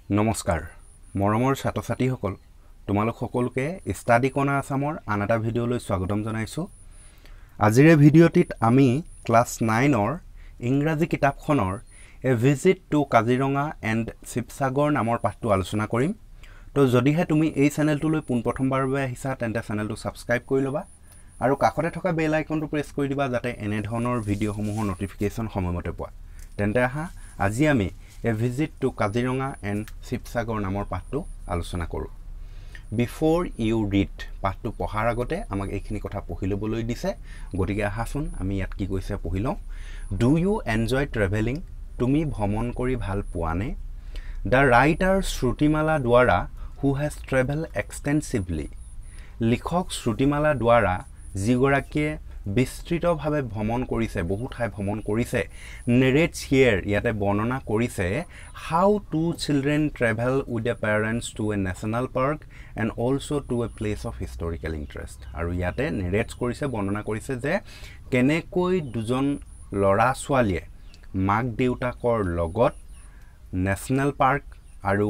নমস্কাৰ মৰমৰ ছাত্ৰ-ছাত্ৰীসকল তোমালোক সকলোকে ষ্টাডি কৰ্ণাৰ আসামৰ আন এটা ভিডিঅ'লৈ স্বাগতম জনাইছো আজিৰ ভিডিঅ'টিত আমি ক্লাছ 9 ৰ ইংৰাজী কিতাপখনৰ a visit to Kaziranga and Sivasagar নামৰ পাঠটো আলোচনা কৰিম তো যদিহে তুমি এই চেনেলটোলৈ পোনপ্ৰথমবাৰৰ বাবে আহিছা তেন্তে চেনেলটো সাবস্ক্ৰাইব কৰি লবা আৰু কাষতে থকা বেল আইকনটো প্ৰেছ কৰি দিবা যাতে এনে ধৰণৰ ভিডিঅ'সমূহৰ নটিফিকেশ্যন সময়মতে পোৱা তেন্তে আহা আজি আমি A visit to Kaziranga and Sivasagar নামৰ পাঠটো আলোচনা কৰো Before you read পাঠটো পঢ়াৰ আগতে আমাক এইখিনি কথা পঢ়ি লবলৈ দিছে গতিকে আহাচোন আমি ইয়াত কি কৈছে পঢ়ি লওঁ Do you enjoy traveling তুমি ভ্ৰমণ কৰি ভাল পোৱানে The writer Shrutimala Dwara who has traveled extensively লিখক শ্ৰুতিমালা দ্বাৰা যিগৰাকীয়ে বিস্তৃতভাৱে ভ্ৰমণ কৰিছে বহু ঠাই ভ্ৰমণ কৰিছে narrates here ইয়াতে বৰ্ণনা কৰিছে how two children travel with their parents to a national park and also to a place of historical interest আৰু ইয়াতে narrates কৰিছে বৰ্ণনা কৰিছে যে কেনেকৈ দুজন লৰা ছোৱালীয়ে মাক দেউতাকৰ লগত নেশনাল পাৰ্ক আৰু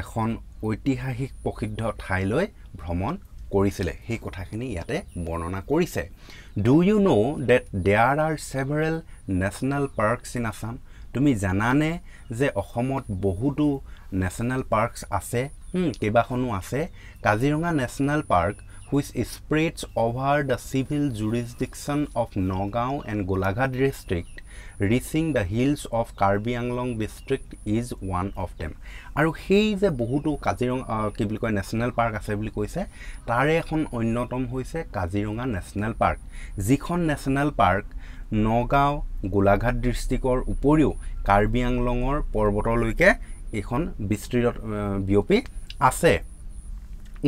এখন ঐতিহাসিক প্ৰসিদ্ধ ঠাইলৈ ভ্ৰমণ কৰিছিলে সেই কথাখিনি ইয়াতে বৰ্ণনা কৰিছে Do you know that there are several national parks in Assam তুমি জানানে যে অসমত বহুতো national parks আছে কেবাখনো আছে Kaziranga national park which spreads over the civil jurisdiction of Nagaon and Golaghat district reaching the hills of Karbi Anglong district is one of them আৰু সেই যে বহুতো কাজিৰঙা কি বুলি কয় ন্যাশনাল পাৰ্ক আছে বুলি কৈছে তাৰে এখন অন্যতম হৈছে কাজিৰঙা ন্যাশনাল পাৰ্ক যিখন ন্যাশনাল পাৰ্ক নগাঁও গোলাঘাট ডিস্ট্ৰিক্টৰ উপৰিও কাৰ্বি আংলঙৰ পৰ্বতলৈকে এখন বিস্তৃত বিয়পি আছে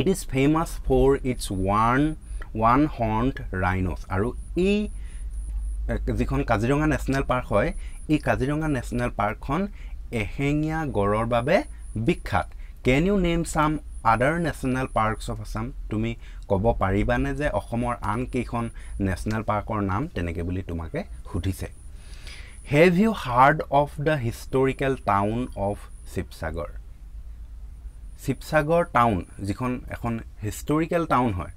It is famous for its one-horned rhinos আৰু এই যিখন কাজিৰঙা ন্যাশনাল পাৰ্ক হয় এই কাজিৰঙা ন্যাশনাল পাৰ্কখন এহেঙীয়া গড়ৰ বাবে বিখ্যাত Can you name some other national parks of Assam তুমি ক'ব পাৰিবানে যে অসমৰ আন কেইখন ন্যাশনাল পাৰ্কৰ নাম তেনেকে বুলি তোমাকে সুধিছে Have you heard of the historical town of Sivasagar Sivasagar town যিখন এখন historical town হয়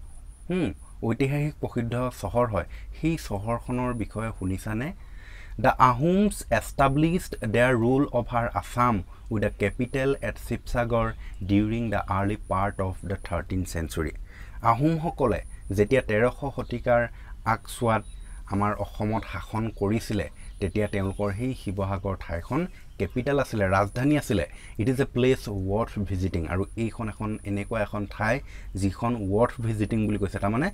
ঐতিহাসিক প্ৰসিদ্ধ চহৰ হয় সেই চহৰখনৰ বিষয়ে শুনিছানে The Ahoms established their rule over Assam with a capital at Sivasagar during the early part of the 13th century. Ahom সকলে যেতিয়া 1300 শতিকাৰ আগছোৱাত আমাৰ অসমত শাসন কৰিছিলে তেতিয়া তেওঁলোকৰ সেই শিৱসাগৰ ঠাইখন কেপিটেল আছিল ৰাজধানী আছিল It is a place worth visiting আৰু এইখন এখন এনেকুৱা এখন ঠাই যিখন worth visiting বুলি কৈছে তাৰ মানে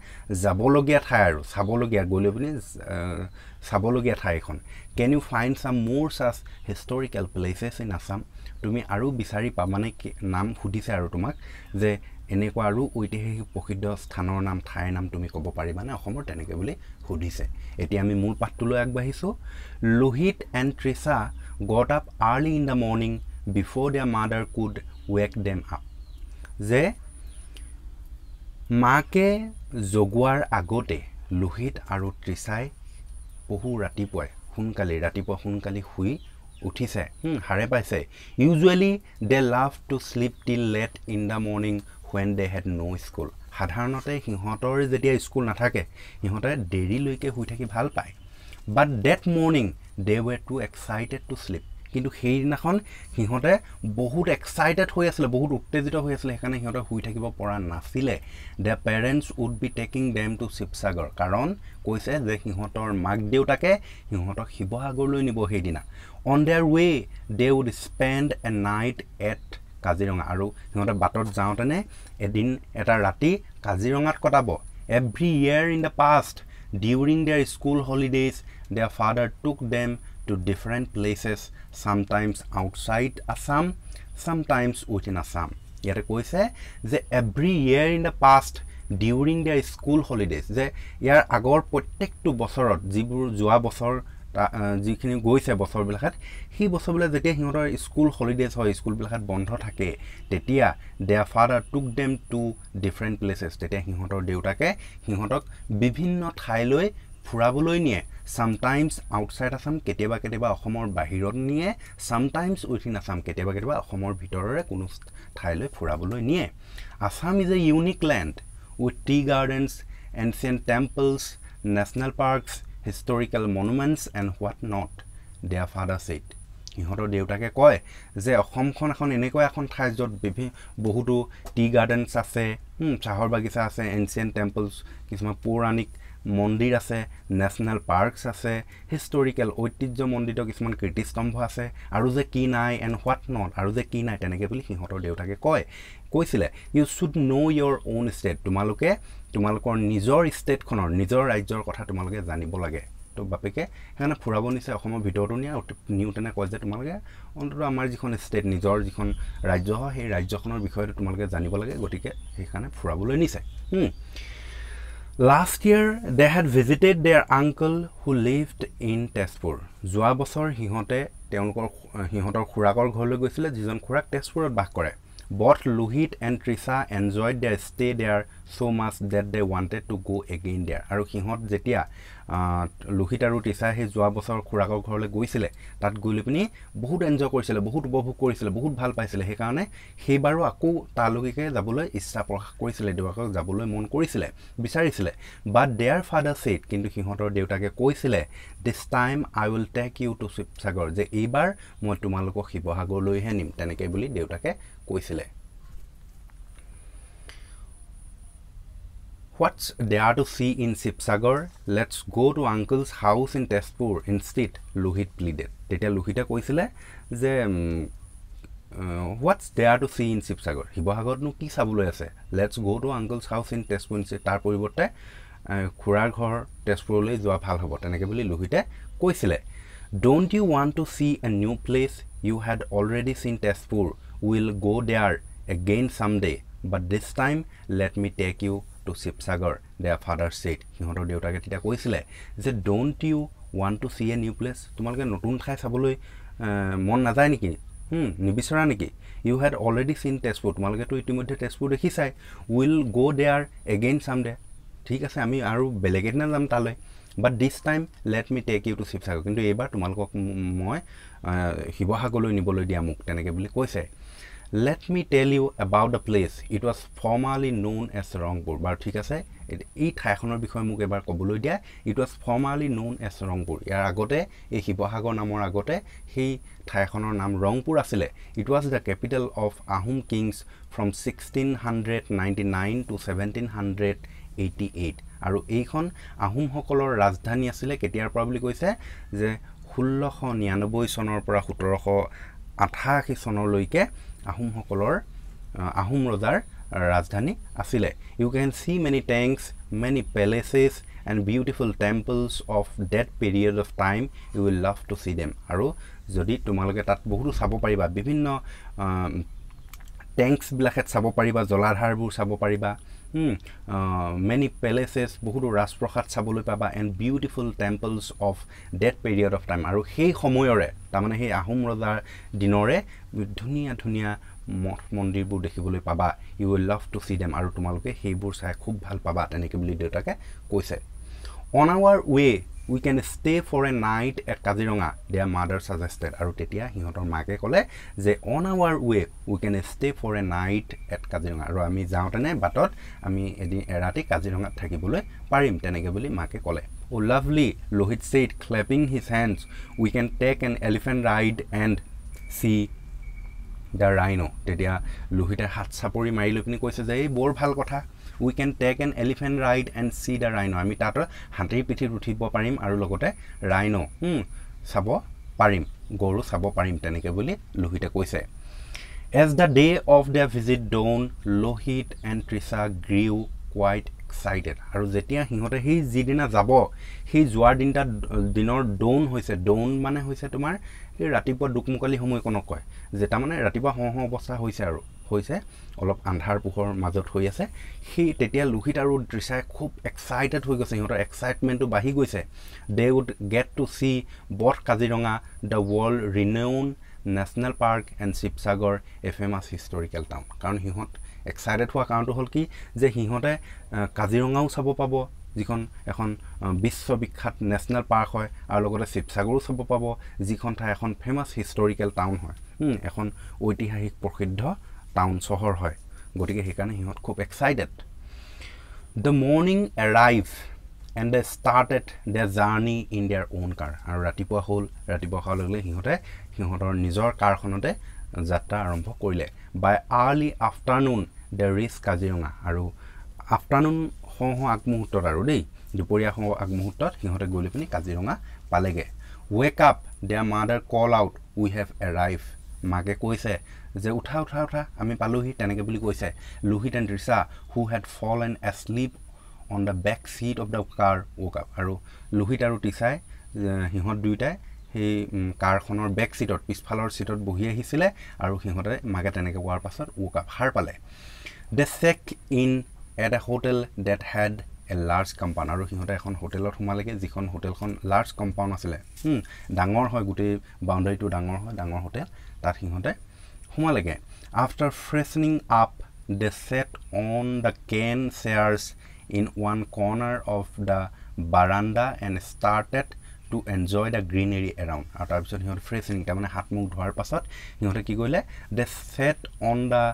যাবলগীয়া ঠাই আৰু চাবলগীয়া গলে বুলি চাবলগীয়া ঠাই এখন Can you find some more such historical places in Assam তুমি আৰু বিচাৰি পা মানে নাম সুধিছে আৰু তোমাক যে এনেকুৱা আৰু ঐতিহাসিক প্ৰসিদ্ধ স্থানৰ নাম ঠাইৰ নাম তুমি ক'ব পাৰিবানে অসমৰ তেনেকে বুলি সুধিছে এতিয়া আমি মূল পাঠটোলৈ আগবাঢ়িছো Lohit and Trisha got up early in the morning before their mother could wake them up যে মাকে জগুৱাৰ আগতে লোহিত আৰু ত্ৰিশাই বহু ৰাতিপুৱাই সোনকালে শুই উঠিছে হাৰে পাইছে Usually they love to sleep till late in the morning when they had no school সাধাৰণতে সিহঁতৰ যেতিয়া স্কুল নাথাকে সিহঁতে দেৰিলৈকে শুই থাকি ভাল পায় But that morning they were too excited to sleep কিন্তু সেই দিনাখন সিহঁতে বহুত এক্সাইটেড হৈ আছিল বহুত উত্তেজিত হৈ আছিল সেইকাৰণে সিহঁতে শুই থাকিব পৰা নাছিলে Their parents would be taking them to Sivasagar কাৰণ কৈছে যে সিহঁতৰ মাক দেউতাকে সিহঁতক শিৱসাগৰলৈ নিব সেই দিনা On their way they would spend a night at Kaziranga আৰু সিহঁতে বাটত যাওঁতেনে এদিন এটা ৰাতি কাজিৰঙাত কটাব Every year in the past during their school holidays their father took them to different places sometimes outside Assam sometimes within Assam ইয়াতে কৈছে যে every year in the past during their school holidays যে ইয়াৰ আগৰ প্ৰত্যেকটো বছৰত যিবোৰ যোৱা বছৰ যিখিনি গৈছে বছৰবিলাকত সেই বছৰবিলাক যেতিয়া সিহঁতৰ স্কুল হলিডেজ হয় স্কুলবিলাকত বন্ধ থাকে তেতিয়া their father took them to different places তেতিয়া সিহঁতৰ দেউতাকে সিহঁতক বিভিন্ন ঠাইলৈ ফুৰাবলৈ নিয়ে sometimes outside Assam কেতিয়াবা কেতিয়াবা অসমৰ বাহিৰত নিয়ে sometimes within Assam কেতিয়াবা কেতিয়াবা অসমৰ ভিতৰৰে কোনো ঠাইলৈ ফুৰাবলৈ নিয়ে Assam is a unique land with tea gardens ancient temples national parks historical monuments and what not their father said ইহঁতৰ দেউতাকে কয় যে অসমখন এখন এনেকৈ এখন ঠাই য'ত বহুতো টি গাৰ্ডেনছ আছে চাহৰ বাগিচা আছে এনচিয়েন্ট টেম্পলছ কিছুমান পৌৰাণিক মন্দিৰ আছে নেশ্যনেল পাৰ্কছ আছে হিষ্টৰিকেল ঐতিহ্যমণ্ডিত কিছুমান কীৰ্তিস্তম্ভ আছে আৰু যে কি নাই এণ্ড হোৱাট নট আৰু যে কি নাই তেনেকৈ বুলি সিহঁতৰ দেউতাকে কৈছিলে you should know your own state তোমালোকৰ নিজৰ ষ্টেটখনৰ নিজৰ ৰাজ্যৰ কথা তোমালোকে জানিব লাগে তো বাপেকে সেইকাৰণে ফুৰাব নিছে অসমৰ ভিতৰতো নিউটনে কয় যে তোমালোকে অন্তত আমাৰ যিখন ষ্টেট নিজৰ যিখন ৰাজ্য হয় সেই ৰাজ্যখনৰ বিষয়ে তোমালোকে জানিব লাগে গতিকে সেইকাৰণে ফুৰাবলৈ নিছে Last year they had visited their uncle who lived in Tezpur যোৱা বছৰ সিহঁতৰ খুৰাকৰ ঘৰলৈ গৈছিলে যিজন খুৰাক তেজপুৰত বাস কৰে Both Lohit and Trisha enjoyed their stay there so much that they wanted to go again there. আৰু সিহঁত যেতিয়া লোহিত আৰু তৃষা হে যোৱা বছৰ খুৰাকৰ ঘৰলৈ গৈছিলে তাত গৈ পিনি বহুত এনজয় কৰিছিলে বহুত উপভোগ কৰিছিলে বহুত ভাল পাইছিলে সেইকাৰণে সেইবাৰো আকৌ তালৈকে যাবলৈ ইচ্ছা প্ৰকাশ কৰিছিলে দেউতাকক যাবলৈ মন কৰিছিলে বিচাৰিছিলে but their father said কিন্তু সিহঁতৰ দেউতাকে কৈছিলে this time I will take you to Sivasagar যে এইবাৰ মই তোমালোকক শিৱসাগৰলৈহে নিম তেনেকৈ বুলি দেউতাকে কৈছিলে What's there to see in Sivasagar? Let's go to uncle's house in Tezpur instead, Lohit pleaded. Tetia Lohita koisile je what's there to see in Sivasagar? Sivasagar no ki sabuloi ase. Let's go to uncle's house in Tezpur instead. Tar poriborte khurar ghor Tezpur loi joa bhal hobo. Teneke boli Lohite koisile. Don't you want to see a new place? You had already seen Tezpur. We'll go there again someday. But this time, let me take you to Sivasagar, their father said. সিহঁতৰ দেউতাকে তেতিয়া কৈছিলে যে don't you want to see a new place? তোমালোকে নতুন ঠাই চাবলৈ মন নাযায় নেকি নিবিচৰা নেকি you had already seen Tezpur তোমালোকে তো ইতিমধ্যে তেজপুৰ দেখিছাই will go there again someday ঠিক আছে আমি আৰু বেলেগ এদিন যাম তালৈ but this time let me take you to Sivasagar কিন্তু এইবাৰ তোমালোকক মই শিৱসাগৰলৈ নিবলৈ দিয়া মোক তেনেকৈ বুলি কৈছে Let me tell you about the place. It was formerly known as Rangpur. Bar ঠিক আছে এই ঠাইখনৰ বিষয়ে মোক এবাৰ ক'বলৈ দিয়া It was formerly known as Rangpur. ইয়াৰ আগতে এই শিৱসাগৰ নামৰ আগতে সেই ঠাইখনৰ নাম ৰংপুৰ আছিলে It was the capital of Ahom kings from 1699 to 1788 আৰু এইখন আহোম সকলৰ ৰাজধানী আছিলে কেতিয়াৰ পৰা বুলি কৈছে যে 1699 চনৰ পৰা 1788 চনলৈকে আহোম সকলৰ আহোম ৰজাৰ ৰাজধানী আছিলে You can see many tanks, many palaces and beautiful temples of that period of time. You will love to see them. আৰু যদি তোমালোকে তাত বহুত চাব পাৰিবা বিভিন্ন ট্যাঙ্কস বিলাকত চাব পাৰিবা জলাধাৰবোৰ চাব পাৰিবা many palaces বহুত ৰাজপ্ৰসাদ চাবলৈ পাবা and beautiful temples of that period of time আৰু সেই সময়ৰে তাৰমানে সেই আহোম ৰজাৰ দিনৰে ধুনীয়া ধুনীয়া মঠ মন্দিৰবোৰ দেখিবলৈ পাবা you will love to see them আৰু তোমালোকে সেইবোৰ চাই খুব ভাল পাবা তেনেকৈ বুলি দেউতাকে কৈছে on our way we can stay for a night at Kaziranga their mother suggested আৰু তেতিয়া সিহঁতৰ মাকে ক'লে যে on our way we can stay for a night at Kaziranga আৰু আমি যাওঁতেনে বাটত আমি এদিন এৰাতি কাজিৰঙাত থাকিবলৈ পাৰিম তেনেকৈ বুলি মাকে ক'লে Oh lovely Lohit said clapping his hands we can take an elephant ride and see the rhino তেতিয়া লোহিতে হাত চাপৰি মাৰি লৈ পিনি কৈছে যে এই বৰ ভাল কথা we can take an elephant ride and see the rhino আমি তাত হাতীৰ পিঠিত উঠিব পাৰিম আৰু লগতে rhino চাব পাৰিম গৰু চাব পাৰিম তেনেকৈ বুলি লোহিতে কৈছে As the day of their visit dawned Lohit and Trisha grew quite excited আৰু যেতিয়া হিহঁতে সেই যিদিনা যাব সেই যোৱাৰ দিনৰ ডৌন হৈছে ডৌন মানে হৈছে তোমাৰ এই ৰাতিপুৱা দুকমুকালি সময় কোন কয় যেটা মানে ৰাতিপুৱা হহ অৱস্থা হৈছে আৰু হৈছে অলপ আন্ধাৰ পোহৰ মাজত হৈ আছে সেই তেতিয়া লোহিত আৰু তৃষাই খুব এক্সাইটেড হৈ গৈছে হিহঁতৰ এক্সাইটমেন্টটো বাঢ়ি গৈছে they would get to see both Kaziranga the world renowned national park and Sivasagar a famous historical town কাৰণ হিহঁত এক্সাইটেড হোৱা কাৰণটো হল কি যে হিহঁতে কাজিৰঙাও চাব পাব যিখন এখন বিশ্ববিখ্যাত নেশ্যনেল পাৰ্ক হয় আৰু লগতে শিৱসাগৰো চাব পাব যিখন ঠাই এখন ফেমাছ হিষ্টৰিকেল টাউন হয় এখন ঐতিহাসিক প্ৰসিদ্ধ টাউন চহৰ হয় গতিকে সেইকাৰণে সিহঁত খুব excited The morning arrived and they started their journey in their own car আৰু ৰাতিপুৱা হোৱাৰ লগে সিহঁতৰ নিজৰ কাৰখনতে যাত্ৰা আৰম্ভ কৰিলে by early afternoon they reached Kaziranga আৰু আফটাৰনুন আগমুহূৰ্তত আৰু দেই দুপৰীয়া আগমুহূৰ্তত সিহঁতে গৈ পিনি কাজিৰঙা পালেগে wake up their mother call out we have arrived মাকে কৈছে যে উঠা আমি পালোহি তেনেকে বুলি কৈছে Lohit and ৰিসা who had fallen asleep on the back seat of the car woke up আৰু লোহিত আৰু টিসাই সিহঁত দুইটাই সেই কাৰখনৰ বেক সিটত পিছফালৰ সিটত বহি আহিছিলে আৰু সিহঁতে মাকে তেনেকে কোৱাৰ পাছত woke up হার পালে they checked in at a hotel that had a large compound আৰু সিহঁতে এখন হোটেলত সোমালেগে যিখন হোটেলখন লাৰ্জ কম্পাউণ্ড আছিলে ডাঙৰ হয় গোটেই বাউণ্ডাৰীটো ডাঙৰ হয় ডাঙৰ হোটেল তাত সিহঁতে সোমালেগে after freshening up they sat on the cane chairs in one corner of the veranda and started to enjoy the greenery around আৰু তাৰ পিছত সিহঁতে ফ্ৰেছিং তাৰ মানে হাত মুখ ধোৱাৰ পাছত সিহঁতে কি কৰিলে they sat on the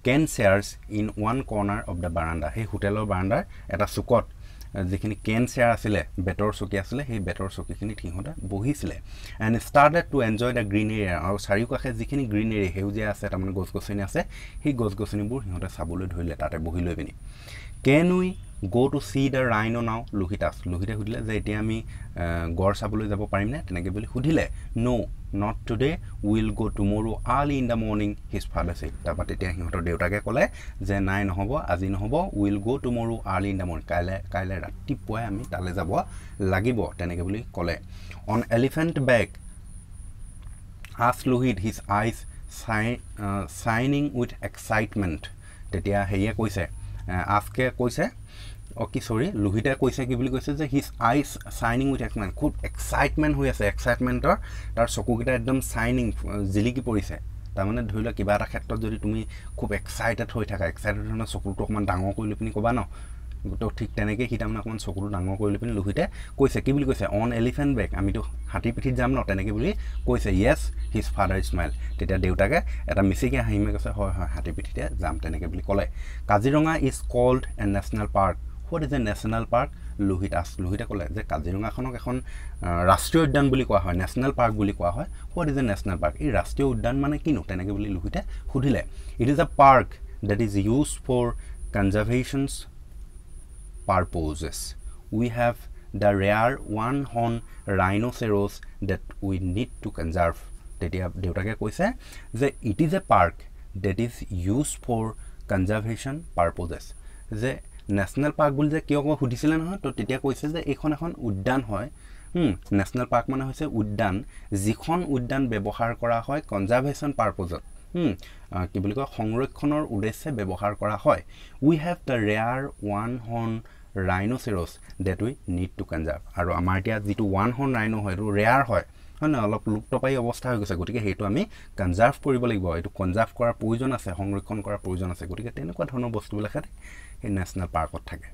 cane chairs in one corner of the veranda hey hoteলৰ বাৰান্দাৰ এটা চুকত যিখিনি কেন চেয়াৰ আছিলে বেটৰ চকী আছিলে সেই বেটৰ চকীখিনি সিহঁতে বহিছিলে and started to enjoy the greenery আৰু চাৰিওকাষে যিখিনি গ্ৰীনেৰী হেউজীয়া আছে তাৰ মানে গছগছনি আছে সেই গছগছনিবোৰ সিহঁতে চাবলৈ ধৰিলে তাতে বহি লৈ পিনি can we go to see the rhino now লোহিতে সুধিলে যে এতিয়া আমি গড় চাবলৈ যাব পাৰিম নে তেনেকে বুলি সুধিলে no not today we'll go tomorrow early in the morning his father said তাৰপা তেতিয়া সিহঁতৰ দেউতাকে ক'লে যে নাই নহব আজি নহব we'll go tomorrow early in the morning কাইলে ৰাতিপুৱাই আমি তালে যাব লাগিব তেনেকে বুলি ক'লে on elephant back asked Lohit his eyes shining with excitement তেতিয়া হেয়ে কৈছে আজকে কৈছে লোহিতে কৈছে কি বুলি কৈছে যে his eyes shining with excitement খুব এক্সাইটমেন্ট হৈ আছে এক্সাইটমেন্টৰ তাৰ চকুকিটা একদম শাইনিং জিলিকি পৰিছে তাৰ মানে ধৰিলা কিবা এটা ক্ষেত্ৰত যদি তুমি খুব এক্সাইটেড হৈ থাকা এক্সাইটেড হৈ চকুটো অকমান ডাঙৰ কৰি লপিনি কবা ন তো ঠিক তেনেকে কি তাৰমানে অকমান চকুটো ডাঙৰ কৰি লপিনি লোহিতে কৈছে কি বুলি কৈছে on elephant back আমি তো হাতী পিঠিত যাম ন তেনেকে বুলি কৈছে yes his father smiled তেতিয়া দেউতাকে এটা মিছিকে হাঁহিমে কৈছে হয় হাতী পিঠিতে যাম তেনেকে বুলি ক'লে Kaziranga is called a national park what is a national park লোহিতে ক'লে যে কাজিৰঙাখনক এখন ৰাষ্ট্ৰীয় উদ্যান বুলি কোৱা হয় নেশ্যনেল পাৰ্ক বুলি কোৱা হয় what is a national park এই ৰাষ্ট্ৰীয় উদ্যান মানে কিনো তেনেকে বুলি লোহিতে সুধিলে it is a park that is used for conservation purposes we have the rare one-horned rhinoceros that we need to conserve তেতিয়া দেউতাকে কৈছে যে it is a park that is used for conservation purposes যে national park বলি যে কিয় সুধিছিলে নহয় তো তেতিয়া কৈছে যে এইখন এখন উদ্যান হয় ন্যাশনাল পার্ক মানে হৈছে উদ্যান যিখন উদ্যান ব্যৱহাৰ কৰা হয় কনজাৰভেশন পাৰপজত কি বুলি কয় সংৰক্ষণৰ উদ্দেশ্যে ব্যৱহাৰ কৰা হয় we have the rare one-horned rhinoceros that we need to conserve আৰু আমাৰ এতিয়া যেটো one-horned rhino হয় ৰো ৰেয়াৰ হয় মানে অলপ লুপ্তপাই অৱস্থা হৈ গৈছে গতিকে হেতু আমি কনজাৰ্ভ কৰিব লাগিব এটো কনজাৰ্ভ কৰাৰ প্ৰয়োজন আছে সংৰক্ষণ কৰাৰ প্ৰয়োজন আছে গতিকে তেনেকুৱা ধৰণৰ বস্তুবিলাক এই ন্যাশনাল পাৰ্কত থাকে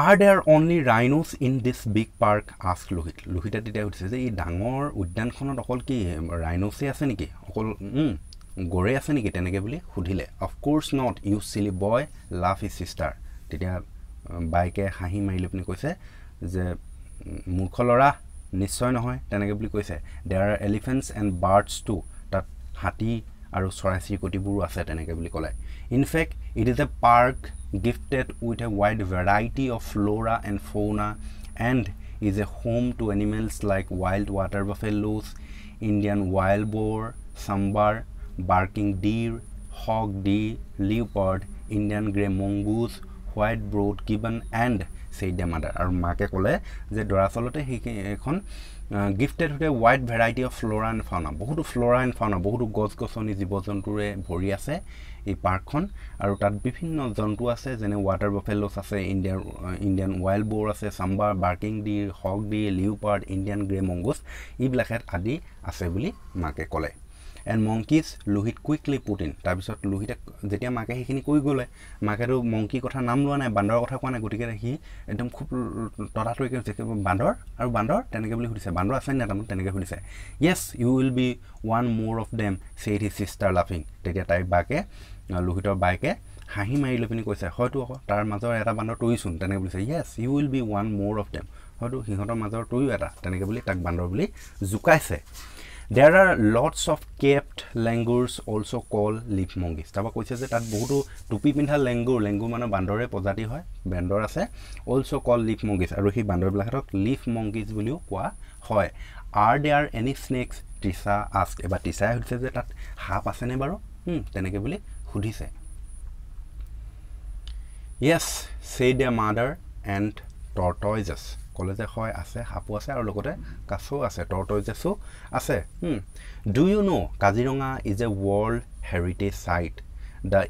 Are there only rhinos in this big park asked লোহিতে তেতিয়া উঠিছে যে এই ডাঙৰ উদ্যানখনত অকল কি ৰাইনোছে আছে নেকি অকল গৰে আছে নেকি তেনেকে বুলি সুধিলে Of course not you silly boy laugh his sister তেতিয়া বাইকে হাঁহি মাৰিলে আপুনি কৈছে যে মূৰ্খ লৰা নিশ্চয় নহয় তেনেকে বুলি কৈছে there are elephants and birds too তাত হাতী আৰু চৰাই-চিৰিকটিবোৰ আছে তেনেকে বুলি ক'লে in fact it is a park gifted with a wide variety of flora and fauna and is a home to animals like wild water buffaloes Indian wild boar sambar barking deer hog deer leopard Indian grey mongoose white broad gibbon and said the mother আৰু মাকে ক'লে যে দৰাচলতে এখন gifted with a wide variety of flora and fauna বহুতো flora and fauna বহুতো গছ-গছনি জীৱ-জন্তুৰে ভৰি আছে এই পাৰ্কখন আৰু তাত বিভিন্ন জন্তু আছে যেনে water buffaloes আছে Indian wild boar আছে sambar barking deer hog deer leopard Indian grey mongoose ইবিলাকত আদি আছে বুলি মাকে ক'লে and monkeys Lohit quickly put in তাৰপিছত লোহিতে যেতিয়া মাকে সেইখিনি কৈ গলে মাকেটো মংকি কথা নাম লোৱা নাই বান্দৰৰ কথা কোৱা নাই গটিকে হি একদম খুব তৰাতৰিকে দেখে বান্দৰ আৰু বান্দৰ তেনেকে বুলি সুধিছে বান্দৰ আছে না তামান তেনেকে সুধিছে yes you will be one more of them said his sister laughing তেতিয়া তাই বাকে লোহিতৰ বাইকে হাঁহি মাৰি লপিনি কৈছে হয়তো তাৰ মাজৰ এটা বান্দৰ তইছুন তেনেকে বুলিছে yes you will be one more of them হয়তো সিহঁতৰ মাজৰ তইও এটা তেনেকে বুলি তাক বান্দৰ বুলি জুকাইছে there are lots of capped langurs also called leaf monkeys তাবা কৈছে যে তাত বহুতো টুপি পিন্ধা লেংগুৰ মানে বান্দৰে প্ৰজাতি হয় বান্দৰ আছে also called leaf monkeys আৰু সেই বান্দৰবিলাকক leaf monkeys বুলিও কোৱা হয় are there any snakes Tisa asked এবাৰ টিচাই সুধিছে যে তাত সাপ আছে নে বাৰু তেনেকে বুলি সুধিছে yes said their mother and tortoises কলেজে হয় আছে হাপু আছে আৰু লগতে কাছও আছে tortoises আছে do you know Kaziranga is a world heritage site the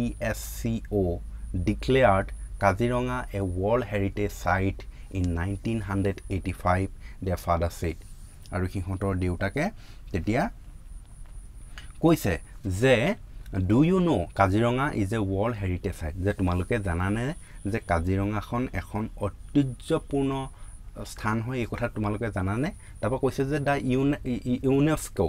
UNESCO declared Kaziranga a world heritage site in 1985 their father said আৰু সিহঁতৰ দেউতাকে তেতিয়া কৈছে যে do you know Kaziranga is a world heritage site যে তোমালোকে জানানে যে কাজিৰঙাখন এখন ঐতিহ্যপূৰ্ণ স্থান হয় এই কথা তোমালোকে জানানে তাপা কৈছে যে দা UNESCO UNESCO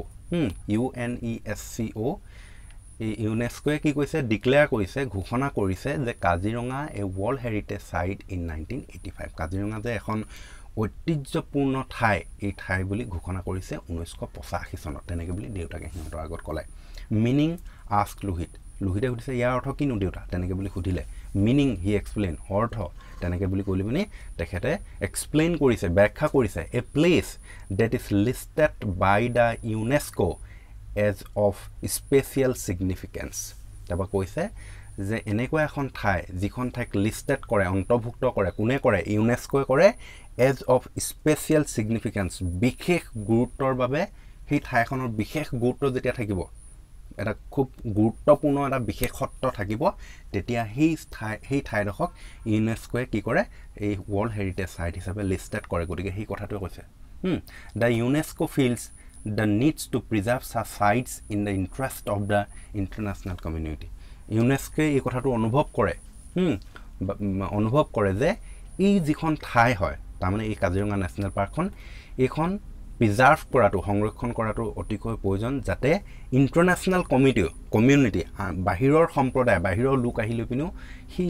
UNESCO কি কৈছে ডিক্লেয়াৰ কৰিছে ঘোষণা কৰিছে যে Kaziranga a world heritage site in 1985 Kaziranga যে এখন ঐতিহ্যপূৰ্ণ ঠাই এই ঠাই বুলি ঘোষণা কৰিছে 1985 চনত তেনেকে বুলি দেউতাকে হিহঁতৰ আগত কলে মিনিং আস্ক লোহিতে সুধিছে ইয়াৰ অৰ্থ কিনো দেউতা তেনেকে বুলি সুধিলে মিনিং হি এক্সপ্লেইন অৰ্থ তেনেকে বুলি কলি বনি তেখেতে এক্সপ্লেইন কৰিছে ব্যাখ্যা কৰিছে a place that is listed by the UNESCO as of special significance তাবা কৈছে যে এনেকুৱা এখন ঠাই যিখন ঠাইক লিস্টেড কৰে অন্তৰ্ভুক্ত কৰে কোনে কৰে UNESCO কৰে as of special significance বিশেষ গুৰুত্বৰ বাবে সেই ঠাইখনৰ বিশেষ গুৰুত্ব যেতিয়া থাকিব এটা খুব গুৰুত্বপূৰ্ণ এটা বিশেষত্ব থাকিব তেতিয়া সেই ঠাইডখক UNESCO কি কৰে এই ওয়াৰ্ল্ড হেৰিটেজ সাইট হিচাপে লিস্টেড কৰে গতিকে সেই কথাটো কৈছে the UNESCO feels the needs to preserve such sites in the interest of the international community UNESCO এই কথাটো অনুভৱ কৰে যে এই যিখন ঠাই হয় তাৰমানে এই কাজিৰঙা নেশ্যনেল পাৰ্কখন এইখন প্ৰিজাৰ্ভ কৰাটো সংৰক্ষণ কৰাটো অতিকৈ প্ৰয়োজন যাতে ইন্টাৰনেশ্যনেল কমিউনিটি বাহিৰৰ সম্প্ৰদায় বাহিৰৰ লোক আহিলে পিনো সেই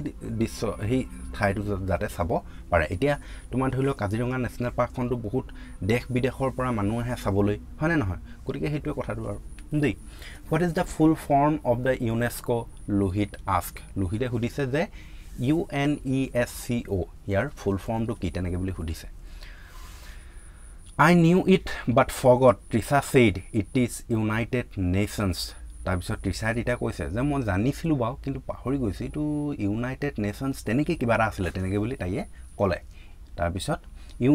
ঠাইটো যাতে চাব পাৰে এতিয়া তোমাৰ ধৰিলো কাজিৰঙা নেশ্যনেল পাৰ্কখনটো বহুত দেশ বিদেশৰ পৰা মানুহ আহে চাবলৈ হয়নে নহয় গতিকে হেতুৱে কথাটো আৰু দেই what is the full form of the UNESCO Lohit ask লোহিতে সুধিছে যে UNESCO ইয়াৰ ফুল ফৰ্মটো কি তেনেকে বুলি সুধিছে I knew it but forgot Trisha said it is United Nations তাৰপিছত Trisha এটা কৈছে যে মই জানিছিলো বাও কিন্তু পাহৰি গৈছি তো United Nations তেনেকে কিবা আছিল তেনেকে বুলি তাইয়ে কলে তাৰপিছত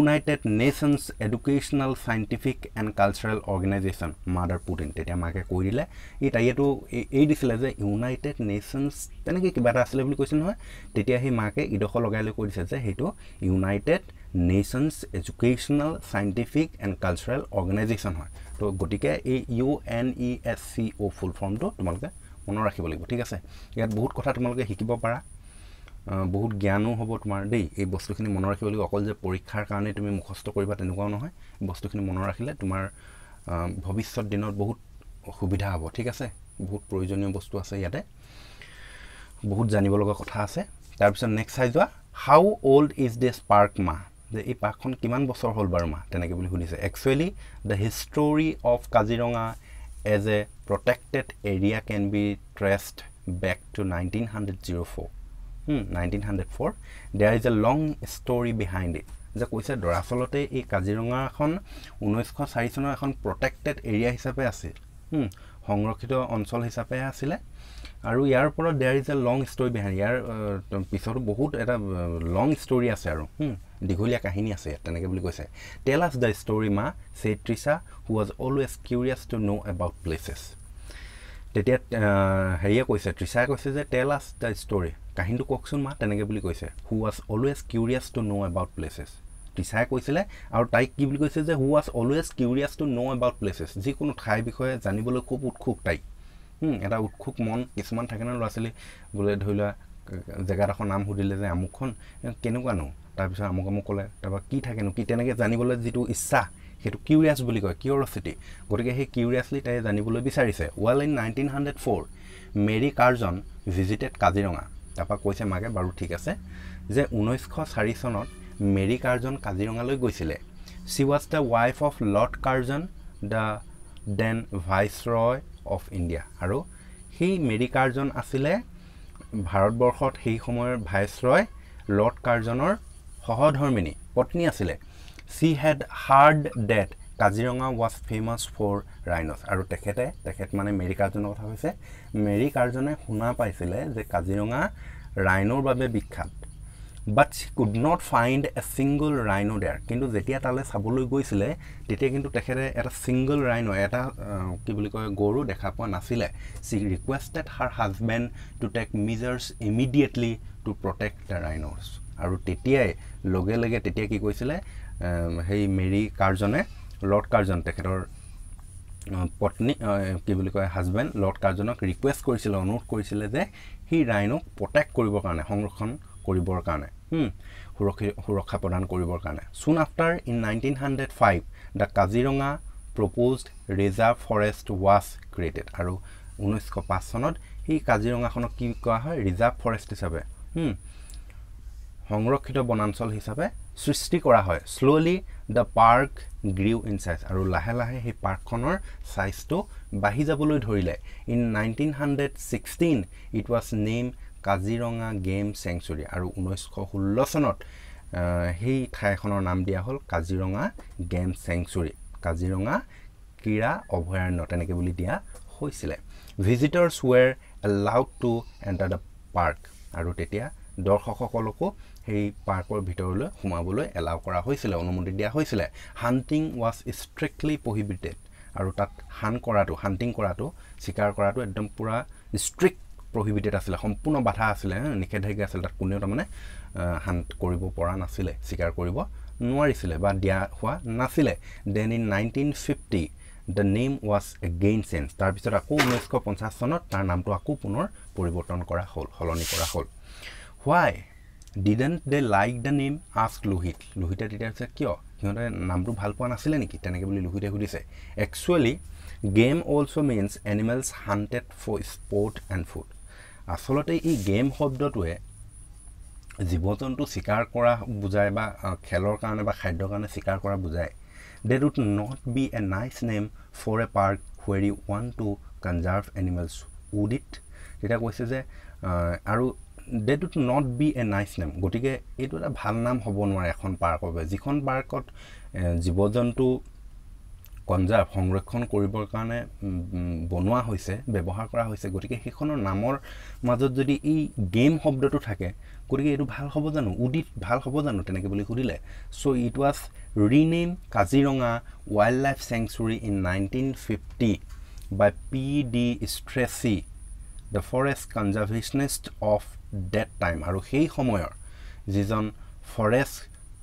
United Nations Educational Scientific and Cultural Organization mother Putin তেতিয়া মাকে কৈ দিলে এই তাইয়েটো এই দিছিলে যে United Nations তেনেকে কিবা আছিল বুলি কৈছিল নহয় তেতিয়া হে মাকে ইডখ লগাইলে কৈ দিছে যে হেতু United Nations Educational Scientific and Cultural Organization হয় তো গটিকে এই UNESCO ফুল ফৰ্মটো তোমালোকে মনত ৰাখিব লাগিব ঠিক আছে ইয়াত বহুত কথা তোমালোকে শিকিব পাৰা বহুত জ্ঞানো হ'ব তোমাৰ দেই এই বস্তুখিনি মনত ৰাখিব লাগিব অকল যে পৰীক্ষাৰ কাৰণে তুমি মুখস্থ কৰিবা তেনেকুৱাও নহয় বস্তুখিনি মনত ৰাখিলে তোমাৰ ভৱিষ্যত দিনত বহুত সুবিধা হ'ব ঠিক আছে বহুত প্ৰয়োজনীয় বস্তু আছে ইয়াতে বহুত জানিব লগা কথা আছে তাৰ পিছত নেক্সট চাই যোৱা হাউ ওল্ড ইজ দিস পাৰ্ক মা যে এই পাৰ্কখন কিমান বছৰ হ'ল বাৰু মা তেনেকে বুলি সুধিছে actually the history of Kaziranga as a protected area can be traced back to 1904 there is a long story behind it যে কৈছে দৰাচলতে এই কাজিৰঙাখন 1904 চনৰ এখন প্ৰটেক্টেড এৰিয়া হিচাপে আছিল সংৰক্ষিত অঞ্চল হিচাপে আছিল আৰু ইয়াৰ পৰা there is a long story behind ইয়াৰ পিছৰ বহুত এটা long story আছে আৰু দীঘলীয়া কাহিনী আছে তেনেকে বুলি কৈছে tell us the story ma said Trisha who was always curious to know about places তেতিয়া হেৰিয়া কৈছে Trisha কৈছে যে tell us the story কাহিনীটো কওকচোন মা তেনেকে বুলি কৈছে who was always curious to know about places টিচাৰে কৈছিলে আৰু তাইক কি বুলি কৈছে যে who was always curious to know about places যিকোনো ঠাইৰ বিষয়ে জানিবলৈ খুব উৎসুক তাইক এটা উৎসুক মন কিছুমান থাকে না ল'ৰা ছোৱালী বোলে ধৰি লোৱা জেগাডোখৰ নাম সুধিলে যে আমুকখন কেনেকুৱানো তাৰপিছত আমুক ক'লে তাৰপৰা কি থাকেনো কি তেনেকৈ জানিবলৈ যিটো ইচ্ছা সেইটো কিউৰিয়াছ বুলি কয় কিউৰিয়চিটি গতিকে সেই কিউৰিয়াছলি তাই জানিবলৈ বিচাৰিছে well in 1904 Mary Curzon visited Kaziranga তাৰপৰা কৈছে মাকে বাৰু ঠিক আছে যে 1904 চনত মেৰী কাৰ্জন কাজিৰঙালৈ গৈছিলে she was the wife of Lord Curzon the then viceroy of India আৰু সেই মেৰী কাৰ্জন আছিলে ভাৰতবৰ্ষত সেই সময়ৰ ভাইসৰয় লৰ্ড কাৰ্জনৰ সহধৰ্মিনী পত্নী আছিলে she had heard that Kaziranga was famous for rhinos আৰু তেখেত মানে মেৰী কাৰ্জনৰ কথা কৈছে মেৰী কাৰ্জনে শুনা পাইছিলে যে কাজিৰঙা ৰাইনৰ বাবে বিখ্যাত but she could not find a single rhino there কিন্তু যেতিয়া তালে চাবলৈ গৈছিলে তেতিয়া কিন্তু তেখেতে এটা সিঙ্গল rhino এটা কি বুলি কয় গৰু দেখা পোৱা নাছিলে she requested her husband to take measures immediately to protect the rhinos আৰু তেতিয়াই লগে তেতিয়া কি কৈছিলে হেই মেৰী কাৰ্জনে লৰ্ড কাৰ্জন তেখেতৰ পত্নী কি বুলি কয় হাজবেণ্ড লৰ্ড কাৰ্জনক ৰিকুৱেষ্ট কৰিছিল অনুৰোধ কৰিছিল যে হি ৰাইনক প্ৰটেক্ট কৰিবৰ কাৰণে সংৰক্ষণ কৰিবৰ কাৰণে সুৰক্ষা প্ৰদান কৰিবৰ কাৰণে soon after in 1905 the Kaziranga proposed reserve forest was created আৰু 1905 চনত এই কাজিৰঙাখনক কি কোৱা হয় ৰিজাৰ্ভ ফৰেষ্ট হিচাপে সংৰক্ষিত বনাঞ্চল হিচাপে সৃষ্টি কৰা হয় slowly the park grew in size আৰু লাহে সেই পাৰ্কখনৰ সাইজটো বাঢ়ি যাবলৈ ধৰিলে in 1916 it was named Kaziranga Game Sanctuary আৰু 1916 চনত সেই ঠাইখনৰ নাম দিয়া হ'ল কাজিৰঙা গেম সেঞ্চুৰী কাজিৰঙা ক্ৰীড়া অভয়াৰণ্য তেনেকৈ বুলি দিয়া হৈছিল visitors were allowed to enter the park আৰু তেতিয়া দৰ্শকসকলকো সেই পাৰ্কৰ ভিতৰলৈ সোমাবলৈ এলাউ কৰা হৈছিল অনুমতি দিয়া হৈছিল হান্টিং was strictly prohibited আৰু তাত হান্টিং কৰাটো শিকাৰ কৰাটো একদম পুৰা ষ্ট্ৰিক্ট prohibited আছিল সম্পূৰ্ণ বাধা আছিল নিষেধাজ্ঞা আছিল তাত কোনেও মানে হান্ট কৰিব পৰা নাছিল শিকাৰ কৰিব নোৱাৰিছিল বা দিয়া হোৱা নাছিল then in 1950 the name was again changed তাৰ পিছত আকৌ 1950 চনত তাৰ নামটো আকৌ পুনৰ পৰিৱৰ্তন কৰা হ'ল হলনি কৰা হ'ল why didn't they like the name asked লোহিতে তেতিয়া কিয় সিহঁতে নামটো ভাল পোৱা নাছিল নেকি তেনেকৈ বুলি লোহিতে সুধিছে actually game also means animals hunted for sport and food আসলতে এই গেম শব্দটোৱে জীবজন্তু শিকাৰ কৰা বুজায় বা খেলৰ কাৰণে বা খাদ্যৰ কাৰণে শিকাৰ কৰা বুজায় there would not be a nice name for a park where you want to conserve animals would it এটা কৈছে যে আৰু there would not be a nice name গতিকে এইটো এটা ভাল নাম হ'ব নোৱাৰে এখন পাৰ্কৰ বাবে যিখন পাৰ্কত জীবজন্তু কনজাৰ্ভ সংৰক্ষণ কৰিবৰ কাৰণে বনোৱা হৈছে ব্যৱহাৰ কৰা হৈছে গতিকে সেইখনৰ নামৰ মাজত যদি এই গেম শব্দটো থাকে গতিকে এইটো ভাল হ'ব জানো উদিত ভাল হ'ব জানো তেনেকৈ বুলি সুধিলে so it was renamed Kaziranga Wildlife Sanctuary in 1950 by P.D. Strachey the forest conservationist of that time আৰু সেই সময়ৰ যিজন ফৰেষ্ট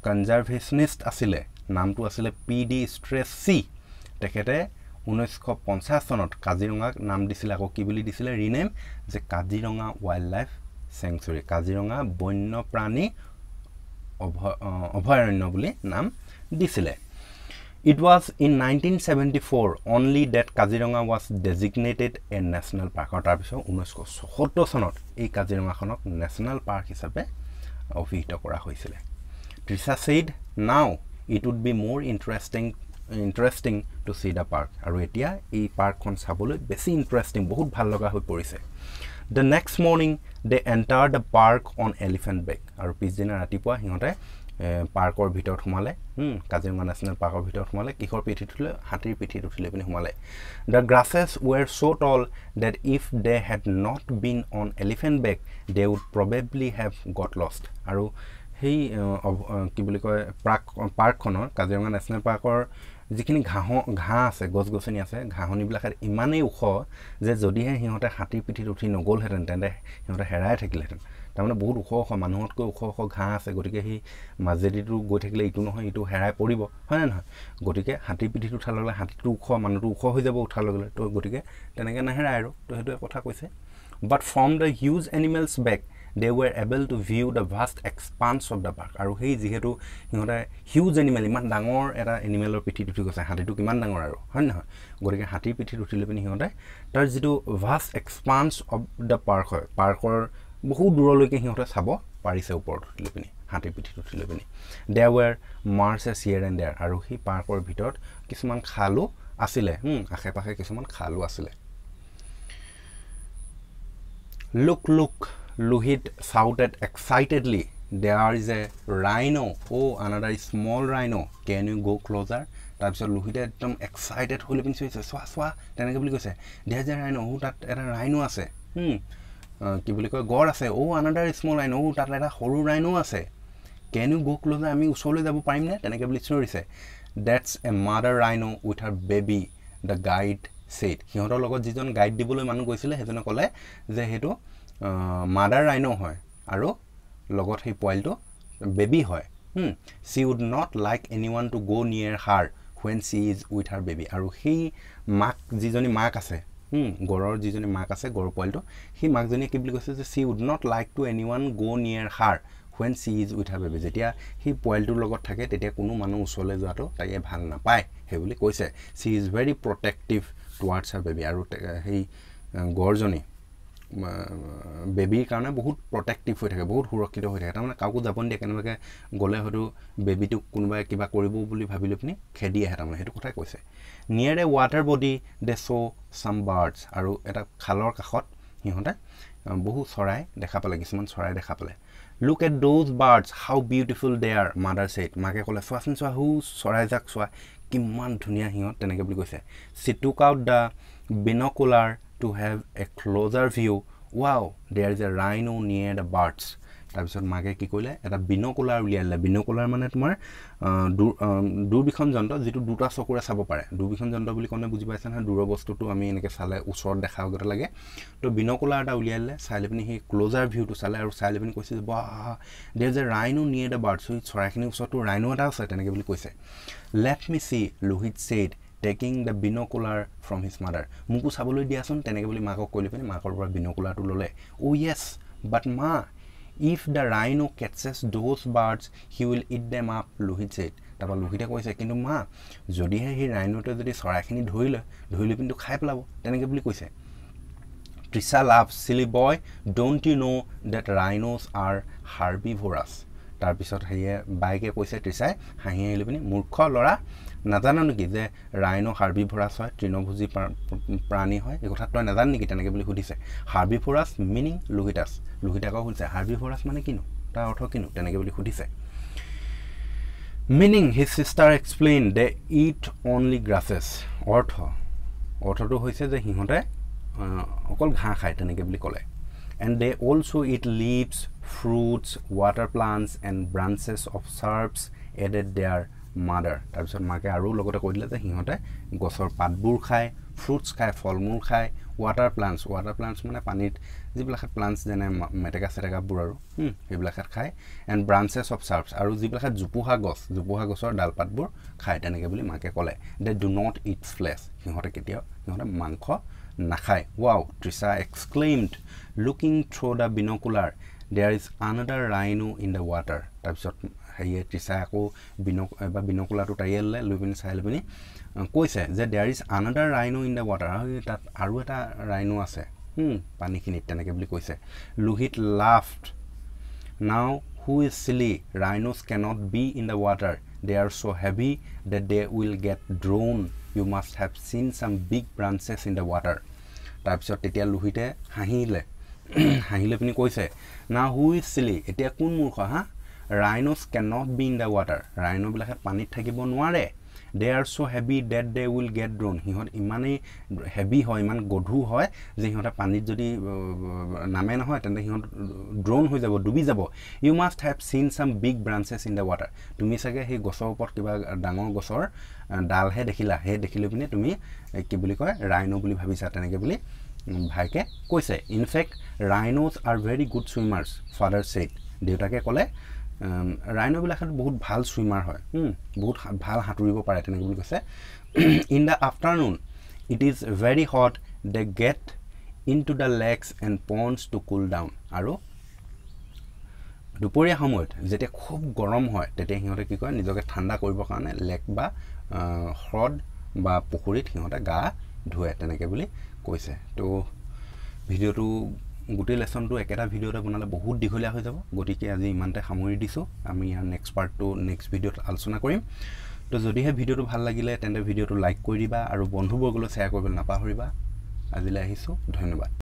কনজাৰভেশনিষ্ট আছিলে নামটো আছিলে P.D. Strachey তেখেতে 1950 চনত কাজিৰঙাক নাম দিছিল আকৌ কি বুলি দিছিল ৰিনেম যে Kaziranga wild life century Kaziranga বন্যপ্ৰাণী অভয়াৰণ্য বুলি নাম দিছিল It was in 1974 only that Kaziranga was designated a national park তাৰ পিছত 1977 চনত এই কাজিৰঙাখনক নেশনাল পাৰ্ক হিচাপে অভিহিত কৰা হৈছিল Trisha said now it would be more interesting to see the park আৰু এতিয়া এই পাৰ্কখন চাবলৈ বেছি ইন্টাৰেষ্টিং বহুত ভাল লগা হৈ পৰিছে The next morning they entered the park on elephant back আৰু পিছদিনা ৰাতিপুৱা সিহঁতে পাৰ্কৰ ভিতৰত সোমালে কাজিৰঙা নেশনাল পাৰ্কৰ ভিতৰত সোমালে কিহৰ পিঠিত উঠিলে হাতীৰ পিঠিত উঠিলে পিনে সোমালে The grasses were so tall that if they had not been on elephant back they would probably have got lost আৰু সেই কি বুলি কয় পাৰ্কখনৰ কাজিৰঙা নেশনাল পাৰ্কৰ যিখিনি ঘাঁহ আছে গছগছনি আছে ঘাঁহনিবিলাক ইমানেই ওখ যে যদিহে সিহঁতে হাতীৰ পিঠিত উঠি নগলহেঁতেন তেন্তে সিহঁতে হেৰাই থাকিলেহেঁতেন তাৰমানে বহুত ওখ মানুহতকৈ ওখ ঘাঁহ আছে গতিকে সেই মাজেদিটো গৈ থাকিলে ইটো নহয় ইটো হেৰাই পৰিব হয় না নহয় গতিকে হাতীৰ পিঠিত উঠাৰ লগে হাতীটো ওখ মানুহটো ওখ হৈ যাব উঠাৰ লগে তো গতিকে তেনেকৈ নাহেৰাই আৰু তো সেইটো কথা কৈছে but from the huge animals back they were able to view the vast expanse of the park আৰু সেই যেহেতু সিহঁতে হিউজ এনিমেল ইমান ডাঙৰ এটা এনিমেলৰ পিঠিত উঠি গৈছে হাতীটো কিমান ডাঙৰ আৰু হয় নহয় গতিকে হাতীৰ পিঠিত উঠিলে পিনি সিহঁতে তাৰ যিটো vast expanse of the park হয় পাৰ্কৰ বহু দূৰলৈকে সিহঁতে চাব পাৰিছে ওপৰত উঠিলে পিনি হাতীৰ পিঠিত উঠিলে পিনি there were marshes here and there আৰু সেই পাৰ্কৰ ভিতৰত কিছুমান খালো আছিলে আশে পাশে কিছুমান খালো আছিলে look Lohit shouted excitedly there is a rhino oh another small rhino can you go closer তাৰপিছত লোহিতে একদম এক্সাইটেড হৈ পিনি চোৱা চোৱা তেনেকৈ বুলি কৈছে there is a rhino oh তাত এটা rhino আছে কি বুলি কয় গড় আছে oh another small rhino oh তাত এটা সৰু rhino আছে can you go closer আমি ওচৰলৈ যাব পাৰিম নে তেনেকৈ বুলি চিঞৰিছে that's a mother rhino with her baby the guide said সিহঁতৰ লগত যিজন গাইড দিবলৈ মানুহ গৈছিলে হেজনে ক'লে যে হেতু মাদাৰ ৰাইনো হয় আৰু লগত সেই পোৱালটো বেবি হয় she would not like anyone to go near her when she is with her baby আৰু সেই মাক যিজনী মাক আছে গৰৰ যিজনী মাক আছে গৰ পোৱালটো সেই মাকজনী কি বুলি কৈছে যে she would not like to anyone go near her when she is with her baby যেতিয়া সেই পোৱালটোৰ লগত থাকে তেতিয়া কোনো মানুহ ওচৰলৈ যোৱাটো তাইয়ে ভাল নাপায় হে বুলি কৈছে she is very protective towards her baby আৰু সেই গৰজনী বেবিৰ কাৰণে বহুত প্ৰটেক্টিভ হৈ থাকে বহুত সুৰক্ষিত হৈ থাকে তাৰমানে কাকো যাব নিদিয়ে কেনেবাকে গলে হয়তো বেবিটো কোনোবাই কিবা কৰিব বুলি ভাবিলে পিনি খেদি আহে তাৰমানে সেইটো কথাই কৈছে নিয়াৰ এ ৱাটাৰ বডি দে শ' সাম বাৰ্ডছ আৰু এটা খালৰ কাষত সিহঁতে বহু চৰাই দেখা পালে কিছুমান চৰাই দেখা পালে look at those birds how beautiful they are mother said মাকে ক'লে চোৱাচোন চোৱা হু চৰাইজাক চোৱা কিমান ধুনীয়া সিহঁত তেনেকৈ বুলি কৈছে she took out the binocular to have a closer view wow there is a rhino near the birds তাৰপিছত মাকে কি কইলে এটা বিনোকুলাৰ উলিয়ালে বিনোকুলাৰ মানে তোমাৰ দূৰবীক্ষণ যন্ত্ৰ যেটো দুটা চকুৰে চাব পাৰে দূৰবীক্ষণ যন্ত্ৰ বুলি কোনে বুজি পাইছে না দূৰৰ বস্তুটো আমি এনেকে চালে ওচৰত দেখাও গতে লাগে তো বিনোকুলাৰ এটা উলিয়ালে চাইলে পিনি হে ক্লোজাৰ ভিউটো চালে আৰু চাইলে পিনি কৈছে বাহ there is a rhino near the birds so চৰাইখিনি ওচৰটো ৰাইনো এটা আছে তেনেকে বুলি কৈছে let me see Lohit said taking the binocular from his mother মুকু চাবলৈ দিয়াছন তেনেকে বুলি মাকক কইলে পিনি মাকৰ পৰা বিনোকুলাৰটো ললে oh yes but ma if the rhino catches those birds he will eat them up Lohit said তাবা লোহিতে কৈছে কিন্তু মা যদি হে ৰাইনোটো যদি চৰাইখিনি ধৰিলে পিনটো খাই পেলাব তেনেকে বুলি কৈছে Trisha laughs silly boy don't you know that rhinos are herbivorous তাৰ পিছত হেয়ে বাইকে কৈছে ট্ৰিছাই হাঁহি আহিলে পিনি মূৰ্খ লৰা নাজানো নেকি যে ৰাইনো হাৰ্বিভৰাছ হয় তৃণভোজী প্ৰাণী হয় এই কথা তই নাজান নেকি তেনেকে বুলি সুধিছে হাৰ্বিভৰাছ মিনিং লোহিতাক কৈছে হাৰ্বিভৰাছ মানে কিনো তাৰ অৰ্থ কিনো তেনেকে বুলি সুধিছে meaning his sister explained they eat only grasses অৰ্থটো হৈছে যে সিহঁতে অকল ঘাঁহ খায় তেনেকে বুলি ক'লে and they also eat leaves fruits water plants and branches of shrubs added their mother তাৰপিছত মাকে আৰু লগতে কৈ দিলে যে সিহঁতে গছৰ পাতবোৰ খায় fruits খায় ফলমূল খায় water plants মানে পানীত যিবিলাক plants যেনে মেটেকা সেটেকাবোৰ আৰু সেইবিলাক খায় and branches of shrubs আৰু যিবিলাক জুপুহা গছৰ ডালপাতবোৰ খায় তেনেকে বুলি মাকে ক'লে they do not eat flesh সিহঁতে মাংস নাখায় wow Trisha exclaimed looking through the binocular there is another rhino in the water তাৰপিছত হেয়ে Trisha আকৌ বিনোকুলাৰটো টাইলে লুবিনি চাইলে পিনি কৈছে যে there is another rhino in the water তাত আৰু এটা rhino আছে পানীখিনিত তেনেকে বুলি কৈছে Lohit laughed now who is silly rhinos cannot be in the water they are so heavy that they will get drawn you must have seen some big branches in the water তাৰপিছত তেতিয়া লোহিতে হাঁহিলে পিনি কৈছে now who is silly এতিয়া কোন মূৰ্খ rhinos cannot be in the water rhino বিলাকে পানীত থাকিব নোৱাৰে they are so heavy that they will get drawn হিহঁত ইমানে হেভি হয় ইমান গধু হয় যে হিহঁত পানীত যদি নামে নহয় তেন্তে হিহঁত drawn হৈ যাব ডুবি যাব you must have seen some big branches in the water তুমি সাগে হে গছৰ ওপৰত কিবা ডাঙৰ গছৰ ডাল হে দেখিলা হে দেখিলে পিনে তুমি কি বুলি কয় rhino বুলি ভাবিছা তেনেকে বুলি ভাইকে কৈছে in fact rhinos are very good swimmers father said দেউতাকে ক'লে ৰাইনোবিলাক বহুত ভাল ছুইমাৰ হয় বহুত ভাল সাঁতুৰিব পাৰে তেনেকৈ বুলি কৈছে in the afternoon it is very hot they get into the lakes and ponds to cool down আৰু দুপৰীয়া সময়ত যেতিয়া খুব গৰম হয় তেতিয়া সিহঁতে কি কয় নিজকে ঠাণ্ডা কৰিবৰ কাৰণে লেক বা হ্ৰদ বা পুখুৰীত সিহঁতে গা ধুৱে তেনেকৈ বুলি কৈছে তো ভিডিঅ'টো গোটেই লেসনটো একেটা ভিডিঅ'তে বনালে বহুত দীঘলীয়া হৈ যাব গতিকে আজি ইমানতে সামৰি দিছোঁ আমি ইয়াৰ নেক্সট পাৰ্টটো নেক্সট ভিডিঅ'ত আলোচনা কৰিম তো যদিহে ভিডিঅ'টো ভাল লাগিলে তেন্তে ভিডিঅ'টো লাইক কৰি দিবা আৰু বন্ধুবৰ্গলৈ শ্বেয়াৰ কৰিবলৈ নাপাহৰিবা আজিলৈ আহিছোঁ ধন্যবাদ